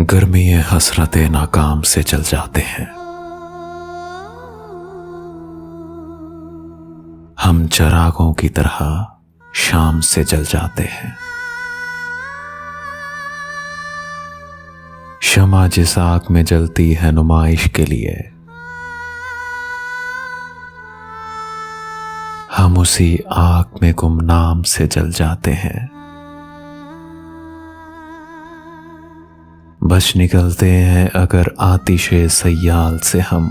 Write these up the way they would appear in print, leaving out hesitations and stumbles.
गर्मी हसरते नाकाम से जल जाते हैं। हम चरागों की तरह शाम से जल जाते हैं। शमा जिस आग में जलती है नुमाइश के लिए, हम उसी आग में गुमनाम से जल जाते हैं। बच निकलते हैं अगर आतिशे सयाल से हम,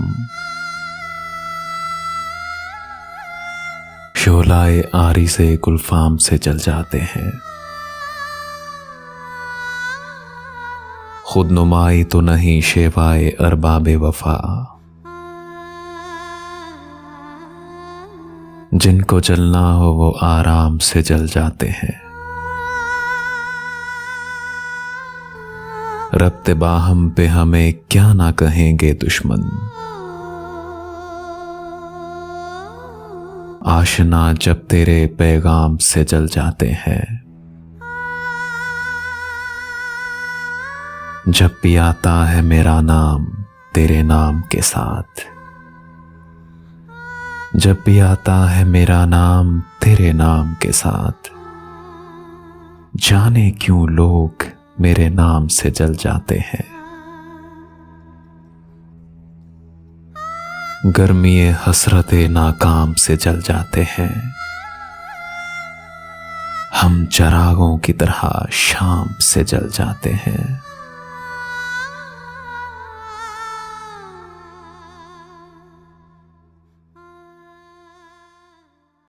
शोलाए आरी से गुलफाम से जल जाते हैं। खुद नुमाई तो नहीं शेवाए अरबाबे वफा, जिनको जलना हो वो आराम से जल जाते हैं। रब्ते बाहम पे हमें क्या ना कहेंगे दुश्मन, आशना जब तेरे पैगाम से जल जाते हैं। जब भी आता है मेरा नाम तेरे नाम के साथ, जब भी आता है मेरा नाम तेरे नाम के साथ, जाने क्यों लोग मेरे नाम से जल जाते हैं। गर्मी हसरते नाकाम से जल जाते हैं। हम चरागों की तरह शाम से जल जाते हैं।